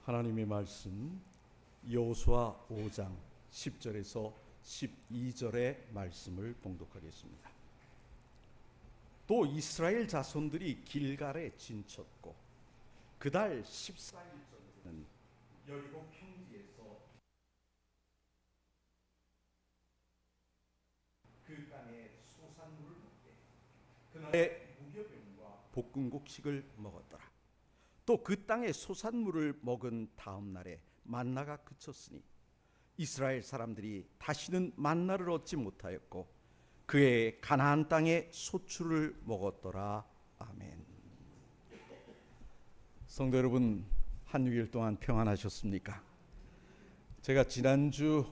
하나님의 말씀 여호수아 5장 10절에서 12절의 말씀을 봉독하겠습니다. 또 이스라엘 자손들이 길갈에 진쳤고 그달 14일절에는 여리고 평지에서 그 땅의 소산물을 먹게 그날의 무교병과 볶음곡식을 먹었더라. 또 그 땅의 소산물을 먹은 다음 날에 만나가 그쳤으니 이스라엘 사람들이 다시는 만나를 얻지 못하였고 그의 가나안 땅의 소출을 먹었더라. 아멘. 성도 여러분, 한 6일 동안 평안하셨습니까? 제가 지난주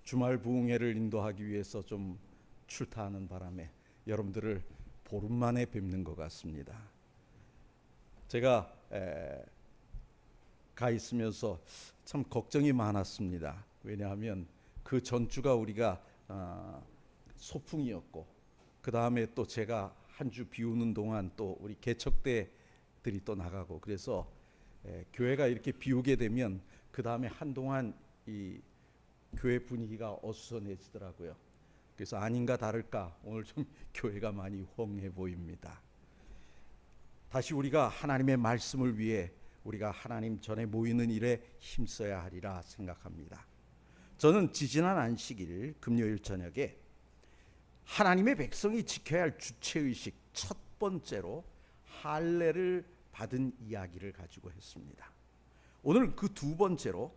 주말 부흥회를 인도하기 위해서 좀 출타하는 바람에 여러분들을 보름 만에 뵙는 것 같습니다. 제가 가 있으면서 참 걱정이 많았습니다. 왜냐하면 그 전주가 우리가 소풍이었고 그 다음에 또 제가 한 주 비우는 동안 또 우리 개척대들이 또 나가고 그래서 교회가 이렇게 비우게 되면 그 다음에 한동안 이 교회 분위기가 어수선해지더라고요. 그래서 아닌가 다를까 오늘 좀 교회가 많이 헝해 보입니다. 다시 우리가 하나님의 말씀을 위해 우리가 하나님 전에 모이는 일에 힘써야 하리라 생각합니다. 저는 지지난 안식일 금요일 저녁에 하나님의 백성이 지켜야 할 주체의식 첫 번째로 할례를 받은 이야기를 가지고 했습니다. 오늘 그 두 번째로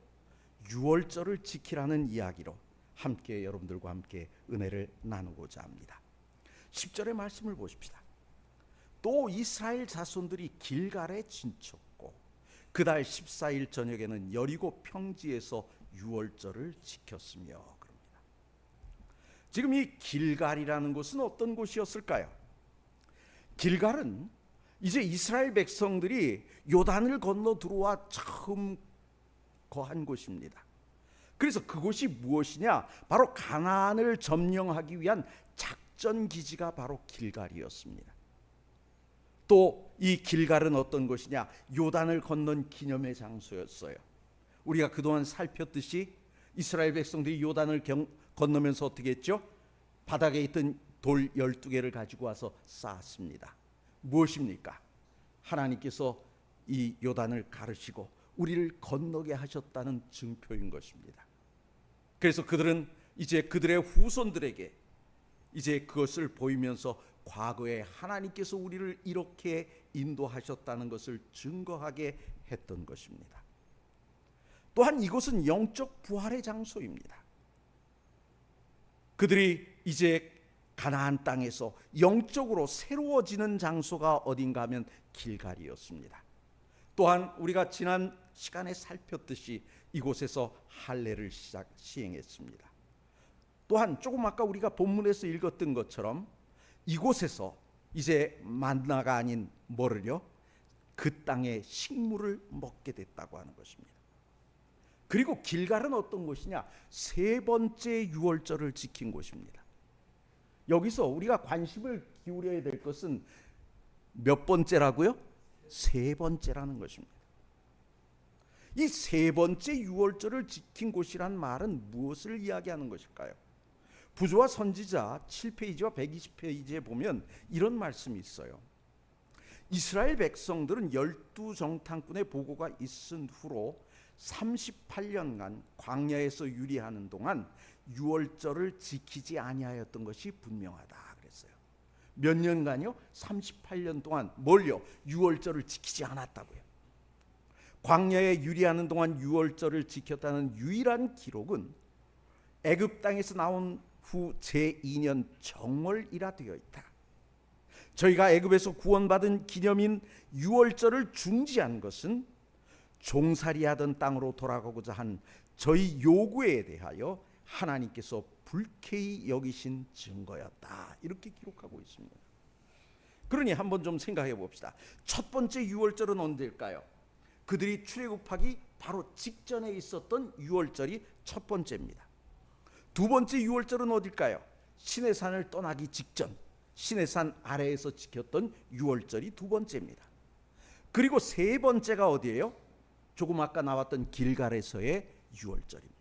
유월절을 지키라는 이야기로 함께 여러분들과 함께 은혜를 나누고자 합니다. 10절의 말씀을 보십시다. 또 이스라엘 자손들이 길갈에 진쳤고 그달 14일 저녁에는 여리고 평지에서 유월절을 지켰으며 그럽니다. 지금 이 길갈이라는 곳은 어떤 곳이었을까요? 길갈은 이제 이스라엘 백성들이 요단을 건너 들어와 처음 거한 곳입니다. 그래서 그곳이 무엇이냐? 바로 가나안을 점령하기 위한 작전 기지가 바로 길갈이었습니다. 또 이 길갈은 어떤 곳이냐? 요단을 건넌 기념의 장소였어요. 우리가 그동안 살폈듯이 이스라엘 백성들이 요단을 건너면서 어떻게 했죠? 바닥에 있던 돌 12개를 가지고 와서 쌓았습니다. 무엇입니까? 하나님께서 이 요단을 가르시고 우리를 건너게 하셨다는 증표인 것입니다. 그래서 그들은 이제 그들의 후손들에게 이제 그것을 보이면서 과거에 하나님께서 우리를 이렇게 인도하셨다는 것을 증거하게 했던 것입니다. 또한 이곳은 영적 부활의 장소입니다. 그들이 이제 가나안 땅에서 영적으로 새로워지는 장소가 어딘가 하면 길갈이었습니다. 또한 우리가 지난 시간에 살폈듯이 이곳에서 할례를 시행했습니다. 또한 조금 아까 우리가 본문에서 읽었던 것처럼 이곳에서 이제 만나가 아닌 뭐를요? 그 땅의 식물을 먹게 됐다고 하는 것입니다. 그리고 길갈은 어떤 곳이냐? 세 번째 유월절을 지킨 곳입니다. 여기서 우리가 관심을 기울여야 될 것은 몇 번째라고요? 세 번째라는 것입니다. 이 세 번째 유월절을 지킨 곳이란 말은 무엇을 이야기하는 것일까요? 부조와 선지자 7페이지와 120페이지에 보면 이런 말씀이 있어요. 이스라엘 백성들은 12정탐꾼의 보고가 있은 후로 38년간 광야에서 유리하는 동안 유월절을 지키지 아니하였던 것이 분명하다 그랬어요. 몇 년간요? 38년 동안 뭘요? 유월절을 지키지 않았다고요. 광야에 유리하는 동안 유월절을 지켰다는 유일한 기록은 애굽 땅에서 나온 후 제2년 정월이라 되어 있다. 저희가 애굽에서 구원받은 기념인 유월절을 중지한 것은 종살이하던 땅으로 돌아가고자 한 저희 요구에 대하여 하나님께서 불쾌히 여기신 증거였다. 이렇게 기록하고 있습니다. 그러니 한번 좀 생각해 봅시다. 첫 번째 유월절은 언제일까요? 그들이 출애굽하기 바로 직전에 있었던 유월절이 첫 번째입니다. 두 번째 유월절은 어딜까요? 시내산을 떠나기 직전 시내산 아래에서 지켰던 유월절이 두 번째입니다. 그리고 세 번째가 어디예요? 조금 아까 나왔던 길갈에서의 유월절입니다.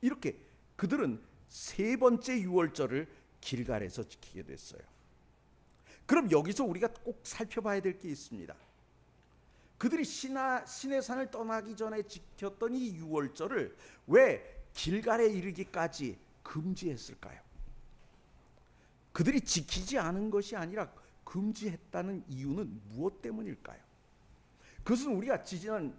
이렇게 그들은 세 번째 유월절을 길갈에서 지키게 됐어요. 그럼 여기서 우리가 꼭 살펴봐야 될 게 있습니다. 그들이 시내산을 떠나기 전에 지켰던 이 유월절을 왜 길갈에 이르기까지 금지했을까요? 그들이 지키지 않은 것이 아니라 금지했다는 이유는 무엇 때문일까요? 그것은 우리가 지지난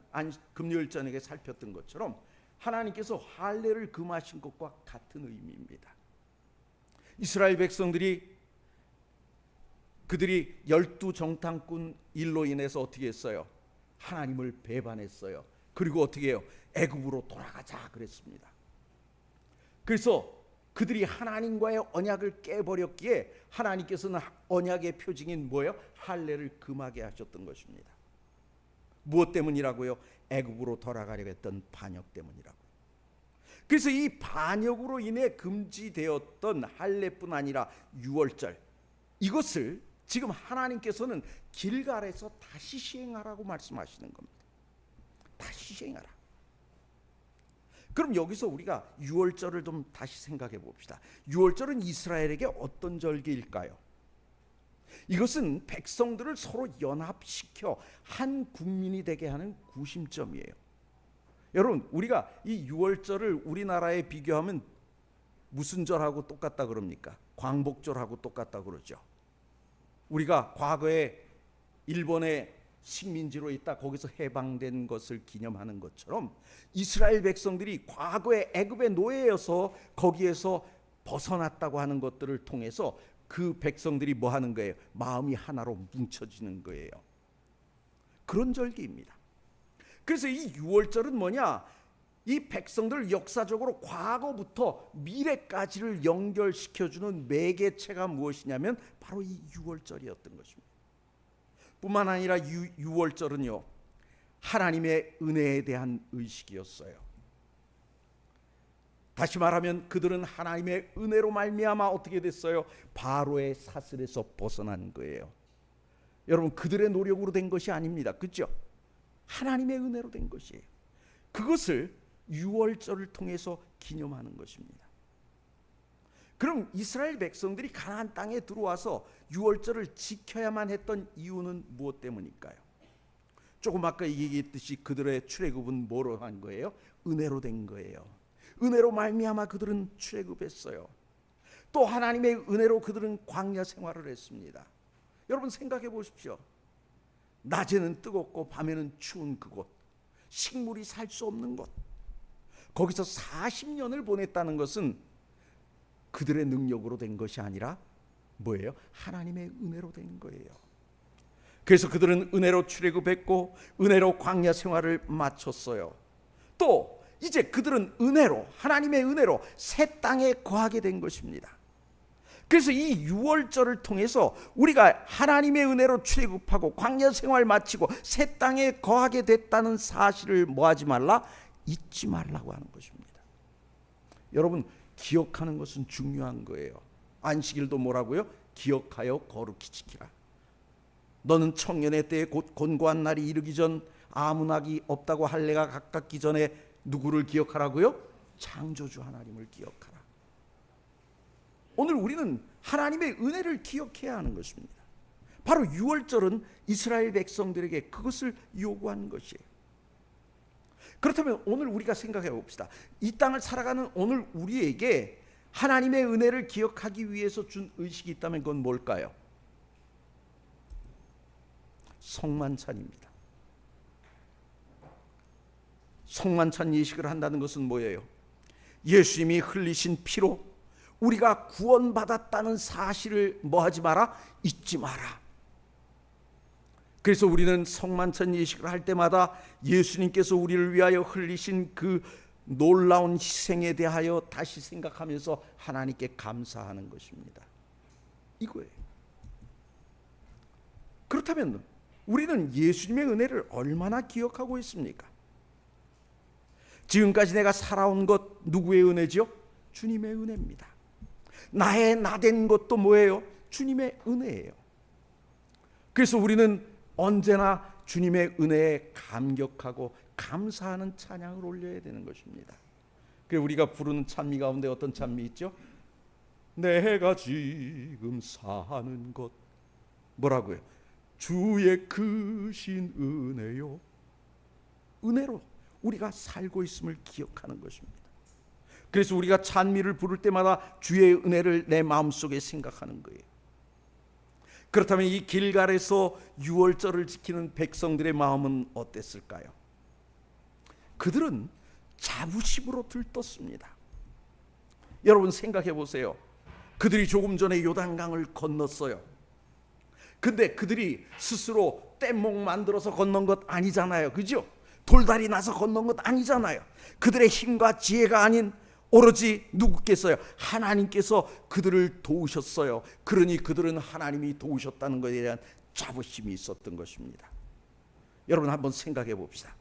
금요일 저녁에 살폈던 것처럼 하나님께서 할례를 금하신 것과 같은 의미입니다. 이스라엘 백성들이 그들이 12정탐꾼 일로 인해서 어떻게 했어요? 하나님을 배반했어요. 그리고 어떻게 해요? 애굽으로 돌아가자 그랬습니다. 그래서 그들이 하나님과의 언약을 깨버렸기에 하나님께서는 언약의 표징인 뭐예요? 할례를 금하게 하셨던 것입니다. 무엇 때문이라고요? 애굽으로 돌아가려고 했던 반역 때문이라고요. 그래서 이 반역으로 인해 금지되었던 할례뿐 아니라 유월절, 이것을 지금 하나님께서는 길갈에서 다시 시행하라고 말씀하시는 겁니다. 다시 시행하라. 그럼 여기서 우리가 유월절을 좀 다시 생각해 봅시다. 유월절은 이스라엘에게 어떤 절기일까요? 이것은 백성들을 서로 연합시켜 한 국민이 되게 하는 구심점이에요. 여러분, 우리가 이 유월절을 우리나라에 비교하면 무슨 절하고 똑같다 그럽니까? 광복절하고 똑같다 그러죠. 우리가 과거에 일본의 식민지로 있다 거기서 해방된 것을 기념하는 것처럼 이스라엘 백성들이 과거에 애굽의 노예여서 거기에서 벗어났다고 하는 것들을 통해서 그 백성들이 뭐 하는 거예요? 마음이 하나로 뭉쳐지는 거예요. 그런 절기입니다. 그래서 이 유월절은 뭐냐? 이 백성들 역사적으로 과거부터 미래까지를 연결시켜주는 매개체가 무엇이냐면 바로 이 유월절이었던 것입니다. 뿐만 아니라 유월절은요, 하나님의 은혜에 대한 의식이었어요. 다시 말하면 그들은 하나님의 은혜로 말미암아 어떻게 됐어요? 바로의 사슬에서 벗어난 거예요. 여러분, 그들의 노력으로 된 것이 아닙니다. 그렇죠? 하나님의 은혜로 된 것이에요. 그것을 유월절을 통해서 기념하는 것입니다. 그럼 이스라엘 백성들이 가나안 땅에 들어와서 유월절을 지켜야만 했던 이유는 무엇 때문일까요? 조금 아까 얘기했듯이 그들의 출애굽은 뭐로 한 거예요? 은혜로 된 거예요. 은혜로 말미암아 그들은 출애굽했어요. 또 하나님의 은혜로 그들은 광야 생활을 했습니다. 여러분 생각해 보십시오. 낮에는 뜨겁고 밤에는 추운 그곳, 식물이 살 수 없는 곳, 거기서 40년을 보냈다는 것은 그들의 능력으로 된 것이 아니라 뭐예요? 하나님의 은혜로 된 거예요. 그래서 그들은 은혜로 출애굽했고 은혜로 광야 생활을 마쳤어요. 또 이제 그들은 은혜로, 하나님의 은혜로 새 땅에 거하게 된 것입니다. 그래서 이 유월절을 통해서 우리가 하나님의 은혜로 출애굽하고 광야 생활 마치고 새 땅에 거하게 됐다는 사실을 뭐하지 말라? 잊지 말라고 하는 것입니다. 여러분, 기억하는 것은 중요한 거예요. 안식일도 뭐라고요? 기억하여 거룩히 지키라. 너는 청년의 때에 곧 곤고한 날이 이르기 전 아무 낙이 없다고 할례가 가깝기 전에 누구를 기억하라고요? 창조주 하나님을 기억하라. 오늘 우리는 하나님의 은혜를 기억해야 하는 것입니다. 바로 유월절은 이스라엘 백성들에게 그것을 요구하는 것이에요. 그렇다면 오늘 우리가 생각해 봅시다. 이 땅을 살아가는 오늘 우리에게 하나님의 은혜를 기억하기 위해서 준 의식이 있다면 그건 뭘까요? 성만찬입니다. 성만찬 예식을 한다는 것은 뭐예요? 예수님이 흘리신 피로 우리가 구원받았다는 사실을 뭐하지 마라? 잊지 마라. 그래서 우리는 성만찬 예식을 할 때마다 예수님께서 우리를 위하여 흘리신 그 놀라운 희생에 대하여 다시 생각하면서 하나님께 감사하는 것입니다. 이거예요. 그렇다면 우리는 예수님의 은혜를 얼마나 기억하고 있습니까? 지금까지 내가 살아온 것 누구의 은혜죠? 주님의 은혜입니다. 나의 나된 것도 뭐예요? 주님의 은혜예요. 그래서 우리는 언제나 주님의 은혜에 감격하고 감사하는 찬양을 올려야 되는 것입니다. 그래서 우리가 부르는 찬미 가운데 어떤 찬미 있죠? 내가 지금 사는 것 뭐라고요? 주의 크신 은혜요. 은혜로 우리가 살고 있음을 기억하는 것입니다. 그래서 우리가 찬미를 부를 때마다 주의 은혜를 내 마음속에 생각하는 거예요. 그렇다면 이 길갈에서 유월절을 지키는 백성들의 마음은 어땠을까요? 그들은 자부심으로 들떴습니다. 여러분 생각해 보세요. 그들이 조금 전에 요단강을 건넜어요. 근데 그들이 스스로 뗏목 만들어서 건넌 것 아니잖아요. 그죠? 돌다리 나서 건넌 것 아니잖아요. 그들의 힘과 지혜가 아닌 오로지 누구께서요? 하나님께서 그들을 도우셨어요. 그러니 그들은 하나님이 도우셨다는 것에 대한 자부심이 있었던 것입니다. 여러분 한번 생각해 봅시다.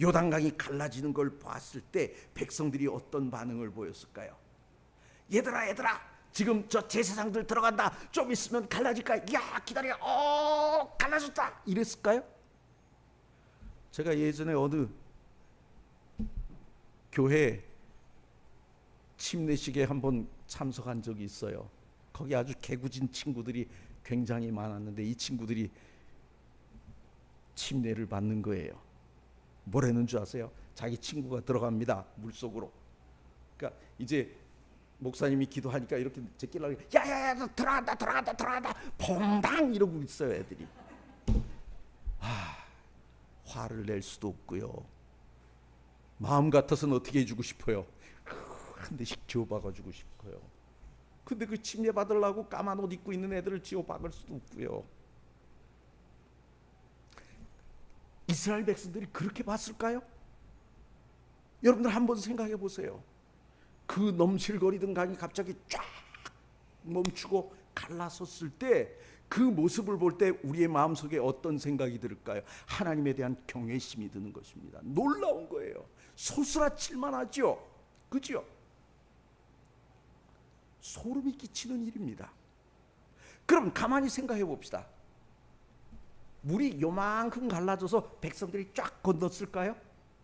요단강이 갈라지는 걸 봤을 때 백성들이 어떤 반응을 보였을까요? 얘들아 지금 저 제사장들 들어간다. 좀 있으면 갈라질까? 야 기다려. 갈라졌다. 이랬을까요? 제가 예전에 어느 교회 침례식에 한번 참석한 적이 있어요. 거기 아주 개구진 친구들이 굉장히 많았는데 이 친구들이 침례를 받는 거예요. 뭐라는 줄 아세요? 자기 친구가 들어갑니다. 물속으로. 그러니까 이제 목사님이 기도하니까 이렇게 제끼려고 야야야 들어간다 퐁당 이러고 있어요. 애들이. 화를 낼 수도 없고요. 마음 같아서는 어떻게 해주고 싶어요? 한 대씩 지워박아주고 싶어요. 근데 그 침례 받으려고 까만 옷 입고 있는 애들을 지워박을 수도 없고요. 이스라엘 백성들이 그렇게 봤을까요? 여러분들 한번 생각해 보세요. 그 넘실거리던 강이 갑자기 쫙 멈추고 갈라섰을 때 그 모습을 볼 때 우리의 마음속에 어떤 생각이 들을까요? 하나님에 대한 경외심이 드는 것입니다. 놀라운 거예요. 소스라칠만 하죠. 그죠? 소름이 끼치는 일입니다. 그럼 가만히 생각해 봅시다. 물이 요만큼 갈라져서 백성들이 쫙 건넜을까요?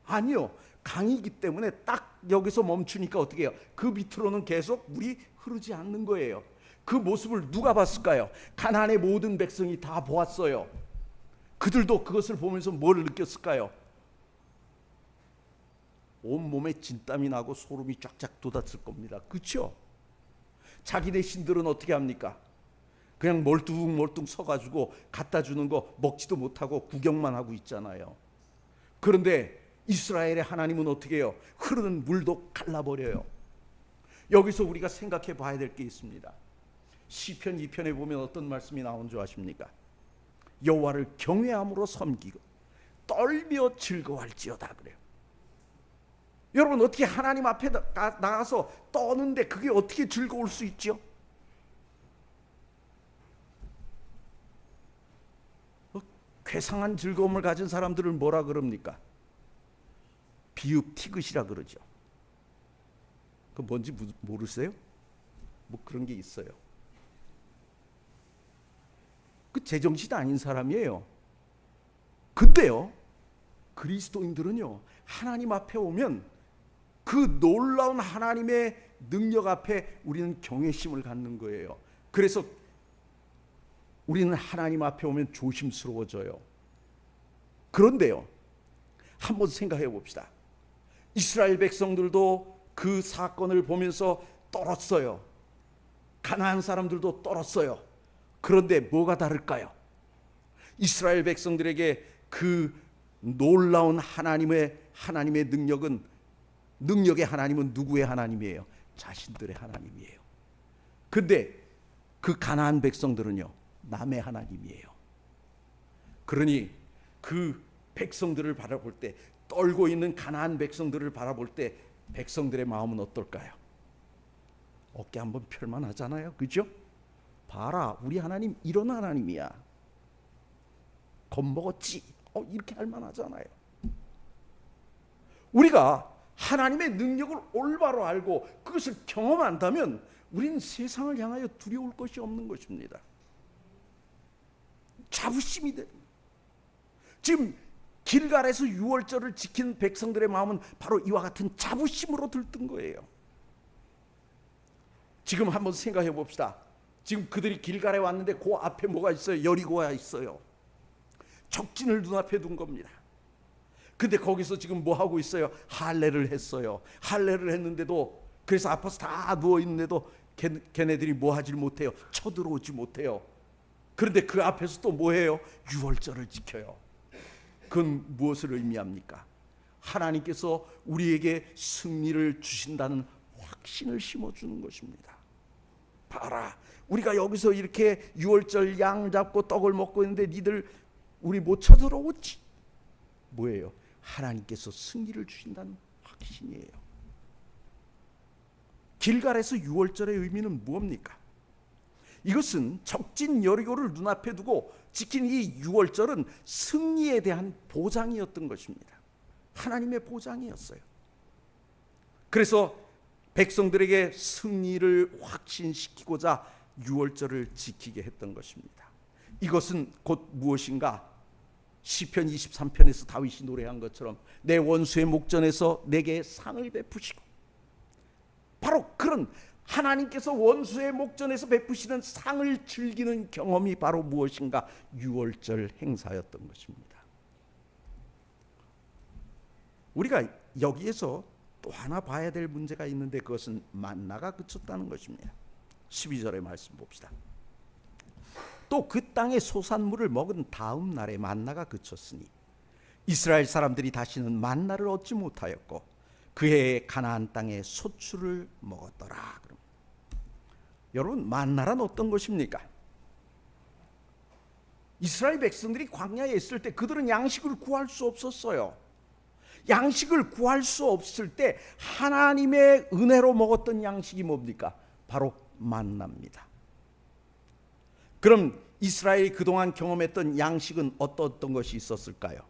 아니요. 강이기 때문에 딱 여기서 멈추니까 어떻게 해요? 그 밑으로는 계속 물이 흐르지 않는 거예요. 그 모습을 누가 봤을까요? 가나안의 모든 백성이 다 보았어요. 그들도 그것을 보면서 뭘 느꼈을까요? 온몸에 진땀이 나고 소름이 쫙쫙 돋았을 겁니다. 그렇죠? 자기네 신들은 어떻게 합니까? 그냥 멀뚱멀뚱 서가지고 갖다 주는 거 먹지도 못하고 구경만 하고 있잖아요. 그런데 이스라엘의 하나님은 어떻게 해요? 흐르는 물도 갈라버려요. 여기서 우리가 생각해 봐야 될 게 있습니다. 시편 2편에 보면 어떤 말씀이 나온 줄 아십니까? 여호와를 경외함으로 섬기고 떨며 즐거워할지어다 그래요. 여러분 어떻게 하나님 앞에 나가서 떠는데 그게 어떻게 즐거울 수 있죠? 괴상한 즐거움을 가진 사람들을 뭐라 그럽니까? 비읍티귿이라 그러죠. 그 뭔지 모르세요? 뭐 그런 게 있어요. 그 제정신 아닌 사람이에요. 근데요, 그리스도인들은요, 하나님 앞에 오면 그 놀라운 하나님의 능력 앞에 우리는 경외심을 갖는 거예요. 그래서 우리는 하나님 앞에 오면 조심스러워져요. 그런데요, 한번 생각해 봅시다. 이스라엘 백성들도 그 사건을 보면서 떨었어요. 가나안 사람들도 떨었어요. 그런데 뭐가 다를까요? 이스라엘 백성들에게 그 놀라운 하나님의 능력의 하나님은 누구의 하나님이에요? 자신들의 하나님이에요. 근데 그 가나안 백성들은요, 남의 하나님이에요. 그러니 그 백성들을 바라볼 때, 떨고 있는 가나안 백성들을 바라볼 때 백성들의 마음은 어떨까요? 어깨 한번 펼만 하잖아요. 그죠? 봐라, 우리 하나님 이런 하나님이야. 겁먹었지? 이렇게 할 만하잖아요. 우리가 하나님의 능력을 올바로 알고 그것을 경험한다면 우리는 세상을 향하여 두려울 것이 없는 것입니다. 자부심이 됩니다. 지금 길갈에서 유월절을 지킨 백성들의 마음은 바로 이와 같은 자부심으로 들뜬 거예요. 지금 한번 생각해 봅시다. 지금 그들이 길갈에 왔는데 그 앞에 뭐가 있어요? 여리고가 있어요. 적진을 눈앞에 둔 겁니다. 근데 거기서 지금 뭐 하고 있어요? 할례를 했어요. 할례를 했는데도, 그래서 아파서 다 누워 있는데도 걔네들이 뭐 하질 못해요. 쳐들어오지 못해요. 그런데 그 앞에서 또 뭐 해요? 유월절을 지켜요. 그건 무엇을 의미합니까? 하나님께서 우리에게 승리를 주신다는 확신을 심어주는 것입니다. 봐라, 우리가 여기서 이렇게 유월절 양 잡고 떡을 먹고 있는데 니들 우리 못 쳐들어오지. 뭐예요? 하나님께서 승리를 주신다는 확신이에요. 길갈에서 유월절의 의미는 무엇입니까? 이것은 적진 여리고를 눈앞에 두고 지킨 이 유월절은 승리에 대한 보장이었던 것입니다. 하나님의 보장이었어요. 그래서 백성들에게 승리를 확신시키고자 유월절을 지키게 했던 것입니다. 이것은 곧 무엇인가? 시편 23편에서 다윗이 노래한 것처럼 내 원수의 목전에서 내게 상을 베푸시고, 바로 그런 하나님께서 원수의 목전에서 베푸시는 상을 즐기는 경험이 바로 무엇인가? 유월절 행사였던 것입니다. 우리가 여기에서 또 하나 봐야 될 문제가 있는데, 그것은 만나가 그쳤다는 것입니다. 12절의 말씀 봅시다. 또 그 땅의 소산물을 먹은 다음 날에 만나가 그쳤으니 이스라엘 사람들이 다시는 만나를 얻지 못하였고 그 해에 가나안 땅에 소출을 먹었더라. 여러분, 만나란 어떤 것입니까? 이스라엘 백성들이 광야에 있을 때 그들은 양식을 구할 수 없었어요. 양식을 구할 수 없을 때 하나님의 은혜로 먹었던 양식이 뭡니까? 바로 만나입니다. 그럼 이스라엘이 그동안 경험했던 양식은 어떤 것이 있었을까요?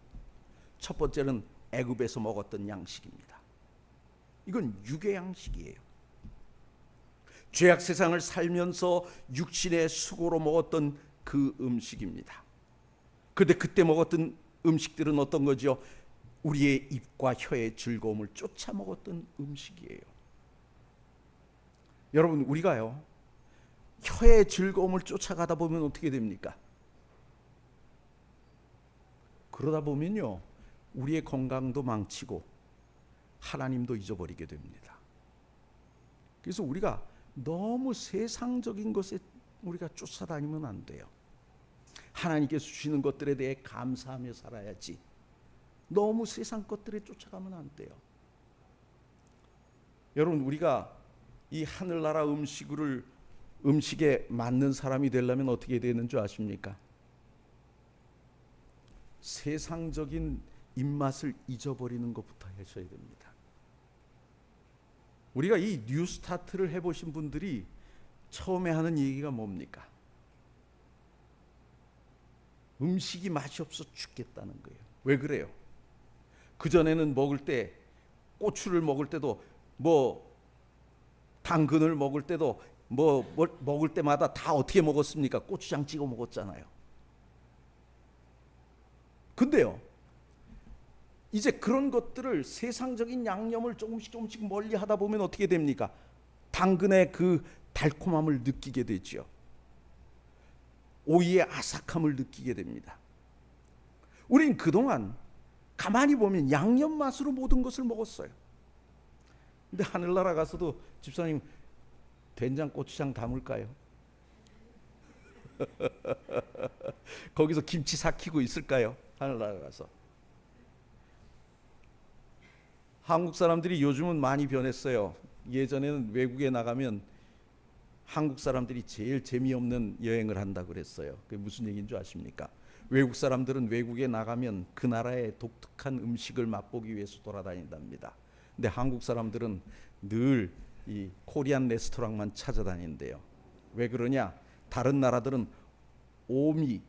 첫 번째는 애굽에서 먹었던 양식입니다. 이건 육의 양식이에요. 죄악 세상을 살면서 육신의 수고로 먹었던 그 음식입니다. 그런데 그때 먹었던 음식들은 어떤 거죠? 우리의 입과 혀의 즐거움을 쫓아 먹었던 음식이에요. 여러분, 우리가요, 혀의 즐거움을 쫓아가다 보면 어떻게 됩니까? 그러다 보면요, 우리의 건강도 망치고 하나님도 잊어버리게 됩니다. 그래서 우리가 너무 세상적인 것에 우리가 쫓아다니면 안 돼요. 하나님께서 주시는 것들에 대해 감사하며 살아야지, 너무 세상 것들에 쫓아가면 안 돼요. 여러분, 우리가 이 하늘나라 음식에 맞는 사람이 되려면 어떻게 되는 줄 아십니까? 세상적인 입맛을 잊어버리는 것부터 하셔야 됩니다. 우리가 이 뉴스타트를 해보신 분들이 처음에 하는 얘기가 뭡니까? 음식이 맛이 없어 죽겠다는 거예요. 왜 그래요? 그전에는 먹을 때, 고추를 먹을 때도, 당근을 먹을 때도, 먹을 때마다 다 어떻게 먹었습니까? 고추장 찍어 먹었잖아요. 근데요, 이제 그런 것들을, 세상적인 양념을 조금씩 멀리 하다 보면 어떻게 됩니까? 당근의 그 달콤함을 느끼게 되죠. 오이의 아삭함을 느끼게 됩니다. 우린 그동안 가만히 보면 양념 맛으로 모든 것을 먹었어요. 근데 하늘나라 가서도 집사님, 된장 고추장 담을까요? 거기서 김치 삭히고 있을까요? 하늘나라 가서. 한국 사람들이 요즘은 많이 변했어요. 예전에는 외국에 나가면 한국 사람들이 제일 재미없는 여행을 한다고 그랬어요. 그게 무슨 얘기인 줄 아십니까? 외국 사람들은 외국에 나가면 그 나라의 독특한 음식을 맛보기 위해서 돌아다닌답니다. 근데 한국 사람들은 늘 이 코리안 레스토랑만 찾아다닌대요. 왜 그러냐? 다른 나라들은 오미,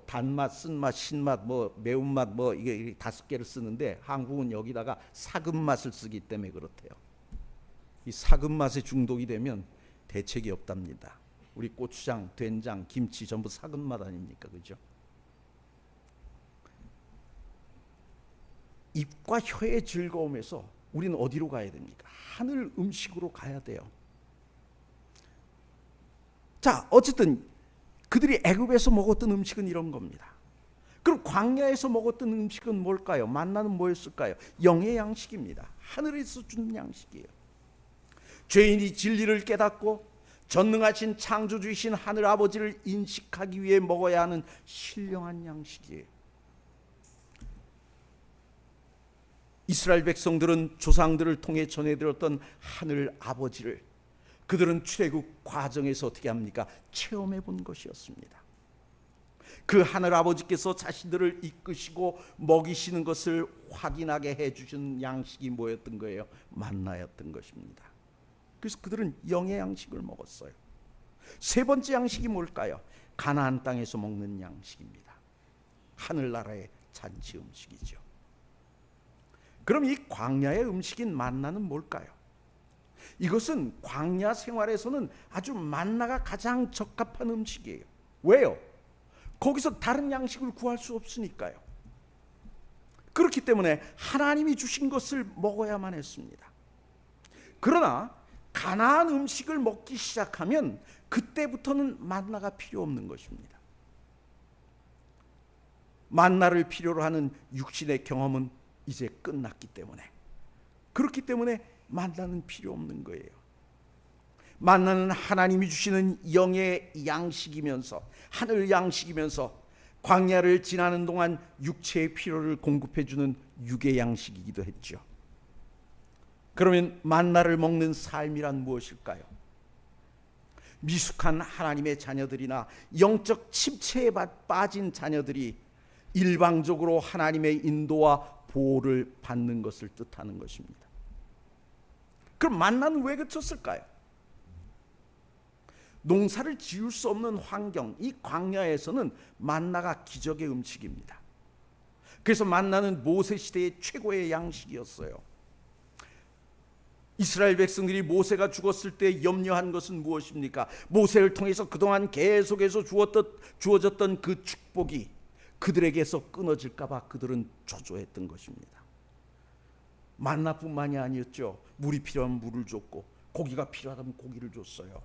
단맛, 쓴맛, 신맛, 매운맛, 이게 5개를 쓰는데 한국은 여기다가 사근 맛을 쓰기 때문에 그렇대요. 이 사근 맛에 중독이 되면 대책이 없답니다. 우리 고추장, 된장, 김치 전부 사근 맛 아닙니까? 그죠? 입과 혀의 즐거움에서 우리는 어디로 가야 됩니까? 하늘 음식으로 가야 돼요. 자, 어쨌든 그들이 애굽에서 먹었던 음식은 이런 겁니다. 그럼 광야에서 먹었던 음식은 뭘까요? 만나는 뭐였을까요? 영의 양식입니다. 하늘에서 주는 양식이에요. 죄인이 진리를 깨닫고 전능하신 창조주이신 하늘 아버지를 인식하기 위해 먹어야 하는 신령한 양식이에요. 이스라엘 백성들은 조상들을 통해 전해들었던 하늘 아버지를 그들은 출애굽 과정에서 어떻게 합니까? 체험해 본 것이었습니다. 그 하늘 아버지께서 자신들을 이끄시고 먹이시는 것을 확인하게 해주신 양식이 뭐였던 거예요? 만나였던 것입니다. 그래서 그들은 영의 양식을 먹었어요. 세 번째 양식이 뭘까요? 가나안 땅에서 먹는 양식입니다. 하늘나라의 잔치 음식이죠. 그럼 이 광야의 음식인 만나는 뭘까요? 이것은 광야 생활에서는 아주 만나가 가장 적합한 음식이에요. 왜요? 거기서 다른 양식을 구할 수 없으니까요. 그렇기 때문에 하나님이 주신 것을 먹어야만 했습니다. 그러나 가나안 음식을 먹기 시작하면 그때부터는 만나가 필요 없는 것입니다. 만나를 필요로 하는 육신의 경험은 이제 끝났기 때문에, 그렇기 때문에 만나는 필요 없는 거예요. 만나는 하나님이 주시는 영의 양식이면서, 하늘 양식이면서 광야를 지나는 동안 육체의 필요를 공급해 주는 육의 양식이기도 했죠. 그러면 만나를 먹는 삶이란 무엇일까요? 미숙한 하나님의 자녀들이나 영적 침체에 빠진 자녀들이 일방적으로 하나님의 인도와 보호를 받는 것을 뜻하는 것입니다. 그럼 만나는 왜 그쳤을까요? 농사를 지을 수 없는 환경, 이 광야에서는 만나가 기적의 음식입니다. 그래서 만나는 모세 시대의 최고의 양식이었어요. 이스라엘 백성들이 모세가 죽었을 때 염려한 것은 무엇입니까? 모세를 통해서 그동안 계속해서 주어졌던 그 축복이 그들에게서 끊어질까 봐 그들은 초조했던 것입니다. 만나뿐만이 아니었죠. 물이 필요하면 물을 줬고 고기가 필요하다면 고기를 줬어요.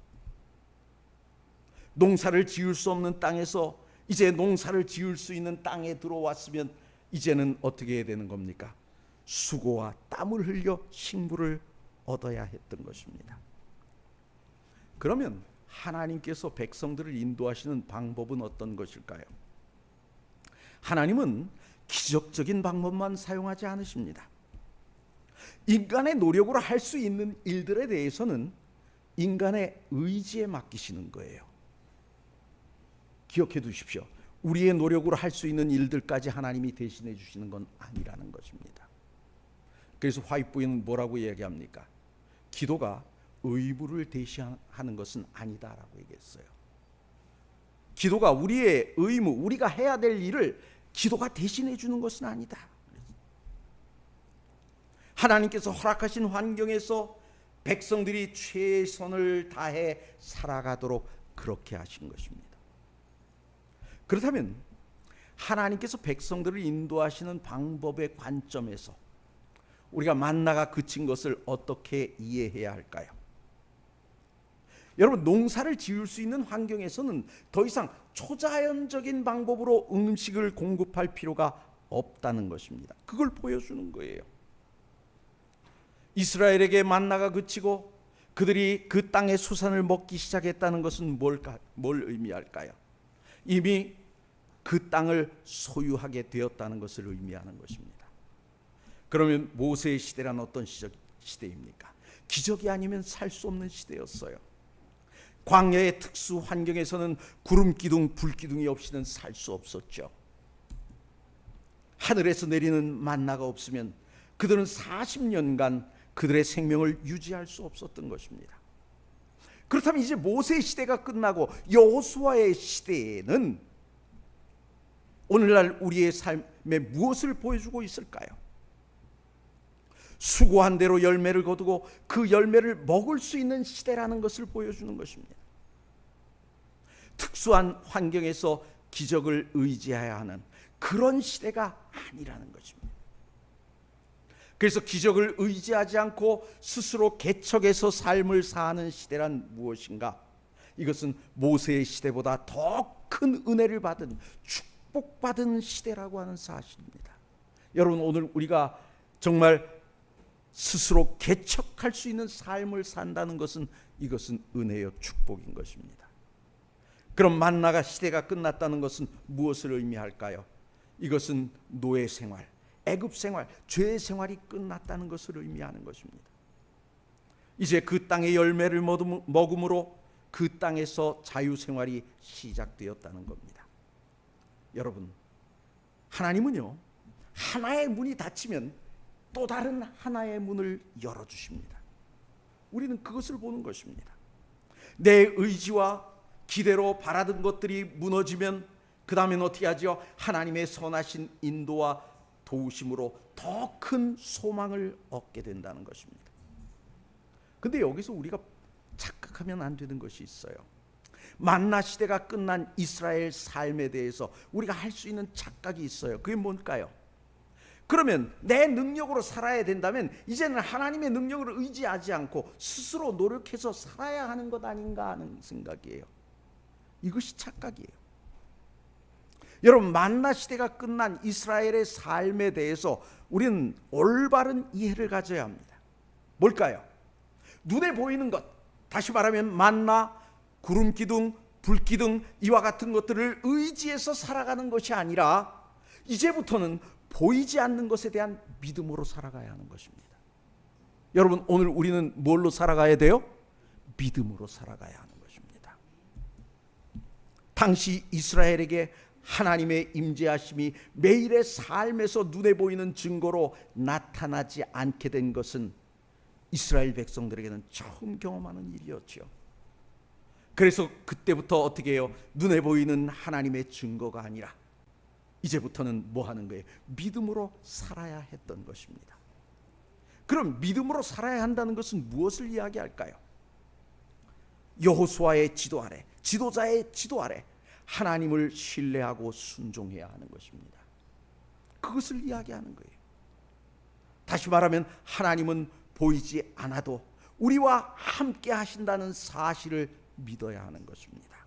농사를 지을 수 없는 땅에서 이제 농사를 지을 수 있는 땅에 들어왔으면 이제는 어떻게 해야 되는 겁니까? 수고와 땀을 흘려 식물을 얻어야 했던 것입니다. 그러면 하나님께서 백성들을 인도하시는 방법은 어떤 것일까요? 하나님은 기적적인 방법만 사용하지 않으십니다. 인간의 노력으로 할 수 있는 일들에 대해서는 인간의 의지에 맡기시는 거예요. 기억해 두십시오. 우리의 노력으로 할 수 있는 일들까지 하나님이 대신해 주시는 건 아니라는 것입니다. 그래서 화이트보이는 뭐라고 얘기합니까? 기도가 의무를 대신하는 것은 아니다라고 얘기했어요. 기도가 우리의 의무, 우리가 해야 될 일을 기도가 대신해 주는 것은 아니다. 하나님께서 허락하신 환경에서 백성들이 최선을 다해 살아가도록 그렇게 하신 것입니다. 그렇다면 하나님께서 백성들을 인도하시는 방법의 관점에서 우리가 만나가 그친 것을 어떻게 이해해야 할까요? 여러분, 농사를 지을 수 있는 환경에서는 더 이상 초자연적인 방법으로 음식을 공급할 필요가 없다는 것입니다. 그걸 보여주는 거예요. 이스라엘에게 만나가 그치고 그들이 그 땅의 수산을 먹기 시작했다는 것은 뭘 의미할까요? 이미 그 땅을 소유하게 되었다는 것을 의미하는 것입니다. 그러면 모세의 시대란 어떤 시대입니까? 기적이 아니면 살 수 없는 시대였어요. 광야의 특수 환경에서는 구름 기둥, 불 기둥이 없이는 살 수 없었죠. 하늘에서 내리는 만나가 없으면 그들은 40년간 그들의 생명을 유지할 수 없었던 것입니다. 그렇다면 이제 모세의 시대가 끝나고 여호수아의 시대에는 오늘날 우리의 삶에 무엇을 보여주고 있을까요? 수고한 대로 열매를 거두고 그 열매를 먹을 수 있는 시대라는 것을 보여주는 것입니다. 특수한 환경에서 기적을 의지해야 하는 그런 시대가 아니라는 것입니다. 그래서 기적을 의지하지 않고 스스로 개척해서 삶을 사는 시대란 무엇인가? 이것은 모세의 시대보다 더 큰 은혜를 받은, 축복받은 시대라고 하는 사실입니다. 여러분, 오늘 우리가 정말 스스로 개척할 수 있는 삶을 산다는 것은, 이것은 은혜요 축복인 것입니다. 그럼 만나가 시대가 끝났다는 것은 무엇을 의미할까요? 이것은 노예 생활, 애굽 생활, 죄의 생활이 끝났다는 것을 의미하는 것입니다. 이제 그 땅의 열매를 먹음으로 그 땅에서 자유 생활이 시작되었다는 겁니다. 여러분, 하나님은요, 하나의 문이 닫히면 또 다른 하나의 문을 열어주십니다. 우리는 그것을 보는 것입니다. 내 의지와 기대로 바라던 것들이 무너지면 그 다음엔 어떻게 하죠? 하나님의 선하신 인도와 도우심으로 더 큰 소망을 얻게 된다는 것입니다. 근데 여기서 우리가 착각하면 안 되는 것이 있어요. 만나 시대가 끝난 이스라엘 삶에 대해서 우리가 할 수 있는 착각이 있어요. 그게 뭘까요? 그러면 내 능력으로 살아야 된다면 이제는 하나님의 능력을 의지하지 않고 스스로 노력해서 살아야 하는 것 아닌가 하는 생각이에요. 이것이 착각이에요. 여러분, 만나 시대가 끝난 이스라엘의 삶에 대해서 우리는 올바른 이해를 가져야 합니다. 뭘까요? 눈에 보이는 것, 다시 말하면 만나, 구름 기둥, 불 기둥, 이와 같은 것들을 의지해서 살아가는 것이 아니라 이제부터는 보이지 않는 것에 대한 믿음으로 살아가야 하는 것입니다. 여러분, 오늘 우리는 뭘로 살아가야 돼요? 믿음으로 살아가야 하는 것입니다. 당시 이스라엘에게 하나님의 임재하심이 매일의 삶에서 눈에 보이는 증거로 나타나지 않게 된 것은 이스라엘 백성들에게는 처음 경험하는 일이었죠. 그래서 그때부터 어떻게 해요? 눈에 보이는 하나님의 증거가 아니라 이제부터는 뭐 하는 거예요? 믿음으로 살아야 했던 것입니다. 그럼 믿음으로 살아야 한다는 것은 무엇을 이야기할까요? 여호수아의 지도 아래, 지도자의 지도 아래 하나님을 신뢰하고 순종해야 하는 것입니다. 그것을 이야기하는 거예요. 다시 말하면 하나님은 보이지 않아도 우리와 함께 하신다는 사실을 믿어야 하는 것입니다.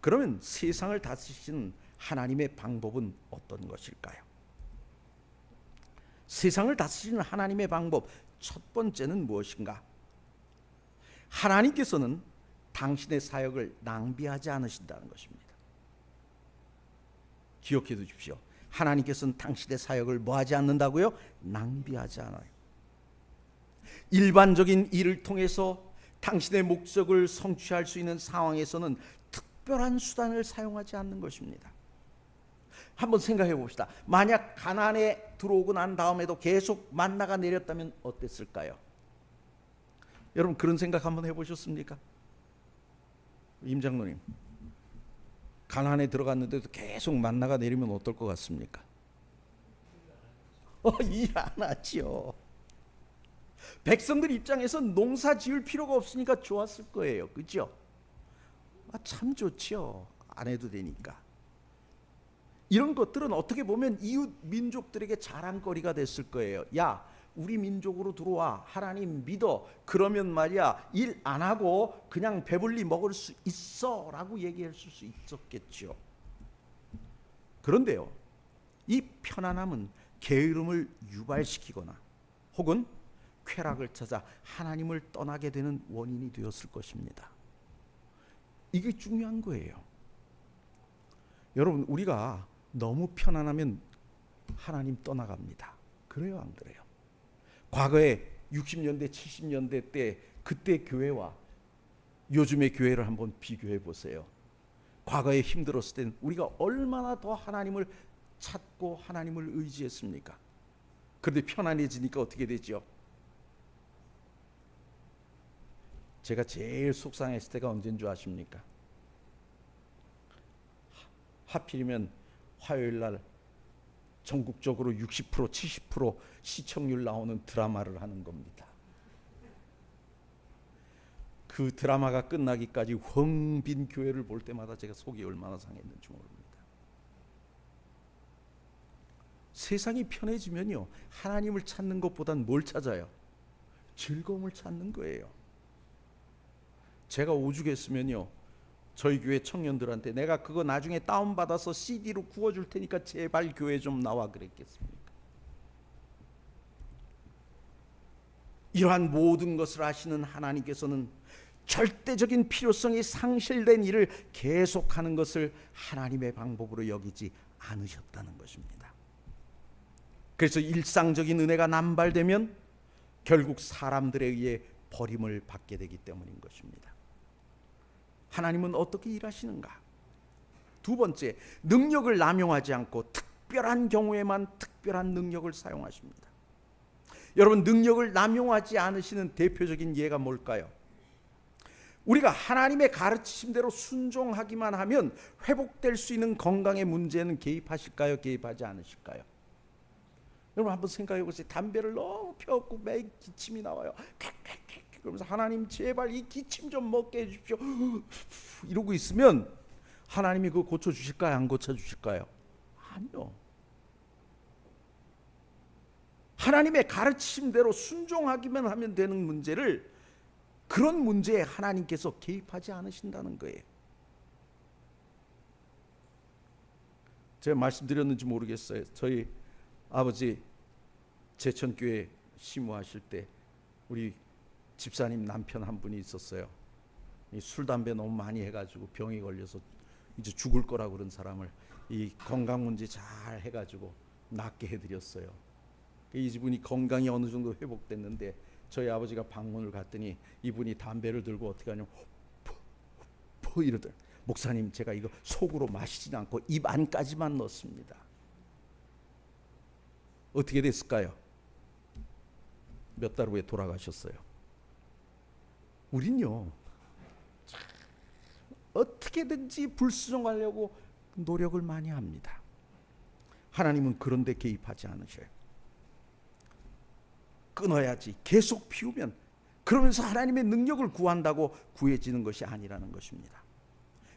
그러면 세상을 다스리시는 하나님의 방법은 어떤 것일까요? 세상을 다스리는 하나님의 방법, 첫 번째는 무엇인가? 하나님께서는 당신의 사역을 낭비하지 않으신다는 것입니다. 기억해 두십시오. 하나님께서는 당신의 사역을 뭐하지 않는다고요? 낭비하지 않아요. 일반적인 일을 통해서 당신의 목적을 성취할 수 있는 상황에서는 특별한 수단을 사용하지 않는 것입니다. 한번 생각해 봅시다. 만약 가나안에 들어오고 난 다음에도 계속 만나가 내렸다면 어땠을까요? 여러분, 그런 생각 한번 해보셨습니까? 임 장로님, 가나안에 들어갔는데도 계속 만나가 내리면 어떨 것 같습니까? 일 안 하지요. 백성들 입장에서 농사 지을 필요가 없으니까 좋았을 거예요. 그렇죠? 참 좋지요. 안 해도 되니까. 이런 것들은 어떻게 보면 이웃 민족들에게 자랑거리가 됐을 거예요. 야, 우리 민족으로 들어와. 하나님 믿어. 그러면 말이야, 일 안 하고 그냥 배불리 먹을 수 있어 라고 얘기했을 수 있었겠죠. 그런데요, 이 편안함은 게으름을 유발시키거나 혹은 쾌락을 찾아 하나님을 떠나게 되는 원인이 되었을 것입니다. 이게 중요한 거예요. 여러분, 우리가 너무 편안하면 하나님 떠나갑니다. 그래요, 안 그래요? 과거에 60년대, 70년대 때 그때 교회와 요즘의 교회를 한번 비교해 보세요. 과거에 힘들었을 땐 우리가 얼마나 더 하나님을 찾고 하나님을 의지했습니까? 그런데 편안해지니까 어떻게 되죠? 제가 제일 속상했을 때가 언제인 줄 아십니까? 하필이면 화요일 날 전국적으로 60%, 70% 시청률 나오는 드라마를 하는 겁니다. 그 드라마가 끝나기까지 텅 빈 교회를 볼 때마다 제가 속이 얼마나 상했는지 모릅니다. 세상이 편해지면요, 하나님을 찾는 것보단 뭘 찾아요? 즐거움을 찾는 거예요. 제가 오죽했으면요, 저희 교회 청년들한테 내가 그거 나중에 다운받아서 CD로 구워줄 테니까 제발 교회 좀 나와 그랬겠습니까? 이러한 모든 것을 아시는 하나님께서는 절대적인 필요성이 상실된 일을 계속하는 것을 하나님의 방법으로 여기지 않으셨다는 것입니다. 그래서 일상적인 은혜가 남발되면 결국 사람들에 의해 버림을 받게 되기 때문인 것입니다. 하나님은 어떻게 일하시는가? 두 번째, 능력을 남용하지 않고 특별한 경우에만 특별한 능력을 사용하십니다. 여러분, 능력을 남용하지 않으시는 대표적인 예가 뭘까요? 우리가 하나님의 가르치심대로 순종하기만 하면 회복될 수 있는 건강의 문제는 개입하실까요? 개입하지 않으실까요? 여러분 한번 생각해 보세요. 담배를 너무 펴갖고 매일 기침이 나와요. 그러면서 하나님 제발 이 기침 좀 먹게 해주십시오. 이러고 있으면 하나님이 그거 고쳐주실까요? 안 고쳐주실까요? 아니요. 하나님의 가르치심대로 순종하기만 하면 되는 문제를, 그런 문제에 하나님께서 개입하지 않으신다는 거예요. 제가 말씀드렸는지 모르겠어요. 저희 아버지 제천교회 시무하실 때 우리 집사님 남편 한 분이 있었어요. 술 담배 너무 많이 해가지고 병이 걸려서 이제 죽을 거라고 그런 사람을 이 건강 문제 잘 해가지고 낫게 해드렸어요. 이 분이 건강이 어느 정도 회복됐는데 저희 아버지가 방문을 갔더니 이분이 담배를 들고 어떻게 하냐면 포 이러더니, 목사님 제가 이거 속으로 마시진 않고 입 안까지만 넣습니다. 어떻게 됐을까요? 몇 달 후에 돌아가셨어요. 우린요, 어떻게든지 불순종하려고 노력을 많이 합니다. 하나님은 그런 데 개입하지 않으셔요. 끊어야지, 계속 피우면, 그러면서 하나님의 능력을 구한다고 구해지는 것이 아니라는 것입니다.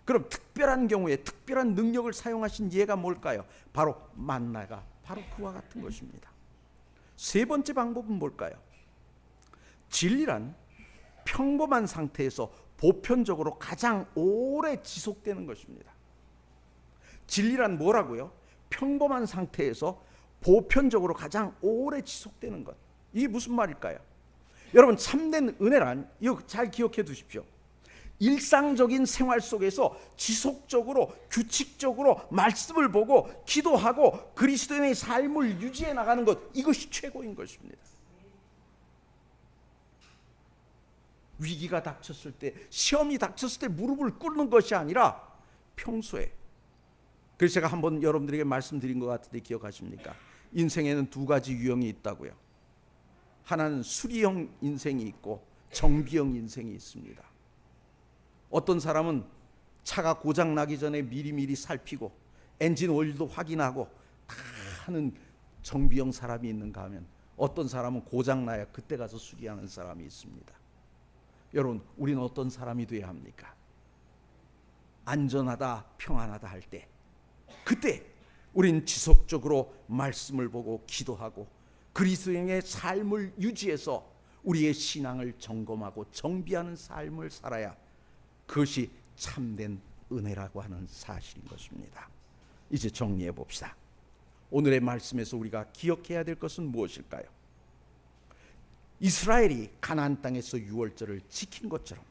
그럼 특별한 경우에 특별한 능력을 사용하신 예가 뭘까요? 바로 만나가 바로 그와 같은 것입니다. 세 번째 방법은 뭘까요? 진리란 평범한 상태에서 보편적으로 가장 오래 지속되는 것입니다. 진리란 뭐라고요? 평범한 상태에서 보편적으로 가장 오래 지속되는 것. 이게 무슨 말일까요? 여러분, 참된 은혜란, 이거 잘 기억해 두십시오. 일상적인 생활 속에서 지속적으로 규칙적으로 말씀을 보고 기도하고 그리스도인의 삶을 유지해 나가는 것, 이것이 최고인 것입니다. 위기가 닥쳤을 때, 시험이 닥쳤을 때 무릎을 꿇는 것이 아니라 평소에. 그래서 제가 한번 여러분들에게 말씀드린 것 같은데 기억하십니까? 인생에는 두 가지 유형이 있다고요. 하나는 수리형 인생이 있고 정비형 인생이 있습니다. 어떤 사람은 차가 고장 나기 전에 미리미리 살피고 엔진 오일도 확인하고 다 하는 정비형 사람이 있는가 하면, 어떤 사람은 고장 나야 그때 가서 수리하는 사람이 있습니다. 여러분, 우리는 어떤 사람이 돼야 합니까? 안전하다, 평안하다 할 때, 그때 우리는 지속적으로 말씀을 보고 기도하고 그리스도인의 삶을 유지해서 우리의 신앙을 점검하고 정비하는 삶을 살아야 그것이 참된 은혜라고 하는 사실인 것입니다. 이제 정리해 봅시다. 오늘의 말씀에서 우리가 기억해야 될 것은 무엇일까요? 이스라엘이 가나안 땅에서 유월절을 지킨 것처럼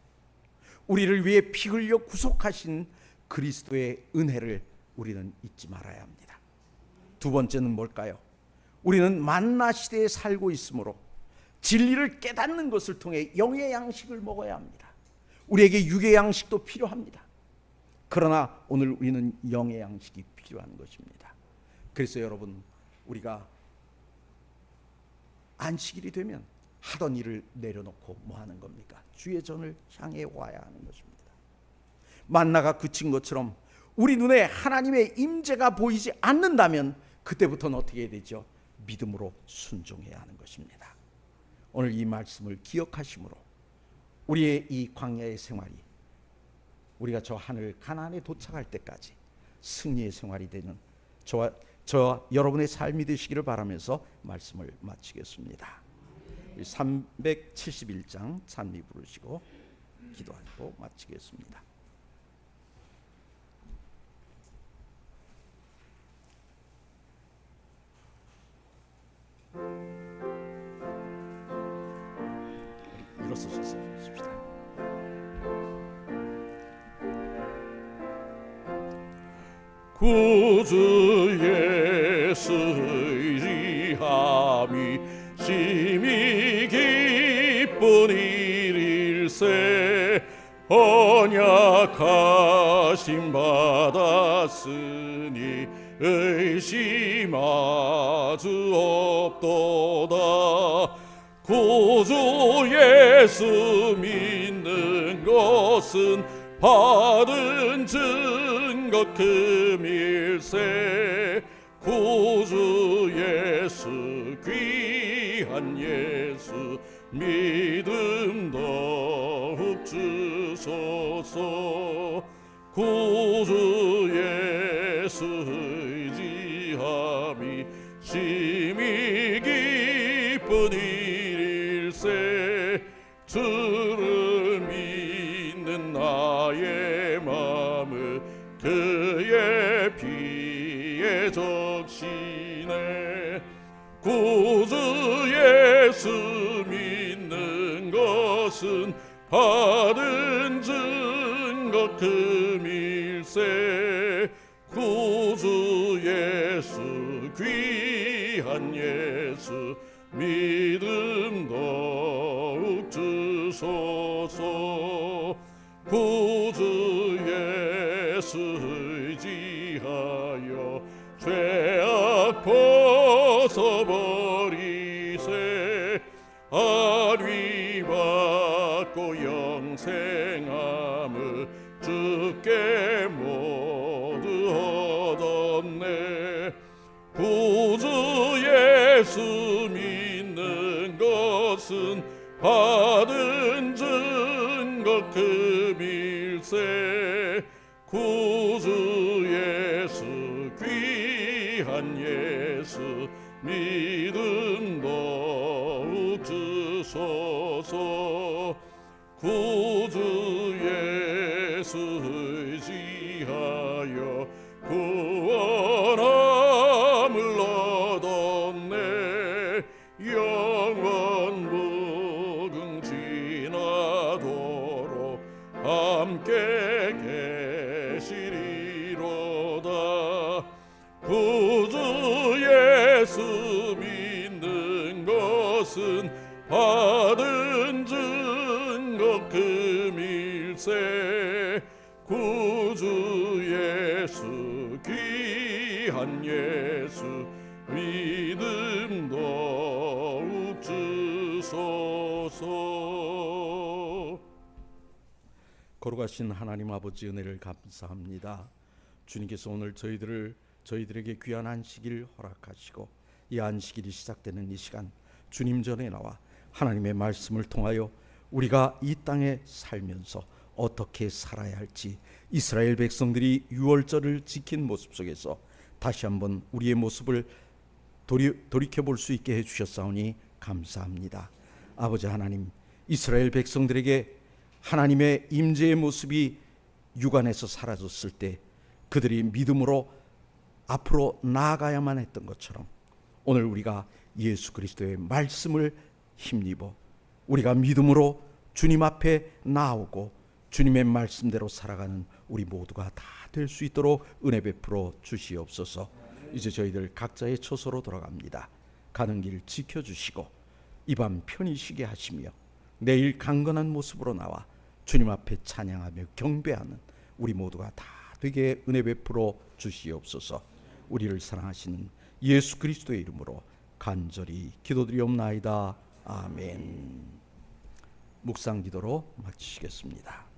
우리를 위해 피 흘려 구속하신 그리스도의 은혜를 우리는 잊지 말아야 합니다. 두 번째는 뭘까요? 우리는 만나 시대에 살고 있으므로 진리를 깨닫는 것을 통해 영의 양식을 먹어야 합니다. 우리에게 육의 양식도 필요합니다. 그러나 오늘 우리는 영의 양식이 필요한 것입니다. 그래서 여러분, 우리가 안식일이 되면 하던 일을 내려놓고 뭐 하는 겁니까? 주의 전을 향해 와야 하는 것입니다. 만나가 그친 것처럼 우리 눈에 하나님의 임재가 보이지 않는다면 그때부터는 어떻게 해야 되죠? 믿음으로 순종해야 하는 것입니다. 오늘 이 말씀을 기억하심으로 우리의 이 광야의 생활이, 우리가 저 하늘 가나안에 도착할 때까지 승리의 생활이 되는 저와 저 여러분의 삶이 되시기를 바라면서 말씀을 마치겠습니다. 371장 찬미 부르시고 기도하고 마치겠습니다. 일어서셔서 부르십시다. 구주 예수 의지함이 심히 기쁜 일일세 언약하심 받았으니 의심하주 없도다. 구주 예수 믿는 것은 받은 증거 금일세. 구주 예수 귀한 예수 믿음 더욱 주소서. 구주 예수 의지함이 심히 기쁜 일일세. 주를 믿는 나의 마음을 그의 피에 적시네. 구주 예수 믿는 것은 받은 증거 금일세. 구주 예수 귀한 예수 믿음 더욱 주소서. 구주 예수 의지하여 죄악 벗어버리세. 안위 받고 영생함을 주께 모두 얻었네. 구주 예수 믿는 것은 받은 증거 금일세. 구주 예수 귀한 예수 믿음 더욱 주소서. 구주 예수 의지하여 구원함을 얻었네. 영원 무궁지나도록 함께 계시리로다. 구주 예수 믿는 것은 받은 증거 금일세. 구주 예수 귀한 예수 믿음 더욱 주소서. 거룩하신 하나님 아버지 은혜를 감사합니다. 주님께서 오늘 저희들에게 귀한 안식일 허락하시고 이 안식일이 시작되는 이 시간 주님 전에 나와 하나님의 말씀을 통하여 우리가 이 땅에 살면서 어떻게 살아야 할지 이스라엘 백성들이 유월절을 지킨 모습 속에서 다시 한번 우리의 모습을 돌이켜볼 수 있게 해주셨사오니 감사합니다. 아버지 하나님, 이스라엘 백성들에게 하나님의 임재의 모습이 육안에서 사라졌을 때 그들이 믿음으로 앞으로 나아가야만 했던 것처럼 오늘 우리가 예수 그리스도의 말씀을 힘입어 우리가 믿음으로 주님 앞에 나오고 주님의 말씀대로 살아가는 우리 모두가 다 될 수 있도록 은혜 베풀어 주시옵소서. 이제 저희들 각자의 처소로 돌아갑니다. 가는 길 지켜주시고 이 밤 편히 쉬게 하시며 내일 강건한 모습으로 나와 주님 앞에 찬양하며 경배하는 우리 모두가 다 되게 은혜 베풀어 주시옵소서. 우리를 사랑하시는 예수 그리스도의 이름으로 간절히 기도드리옵나이다. 아멘. 묵상 기도로 마치시겠습니다.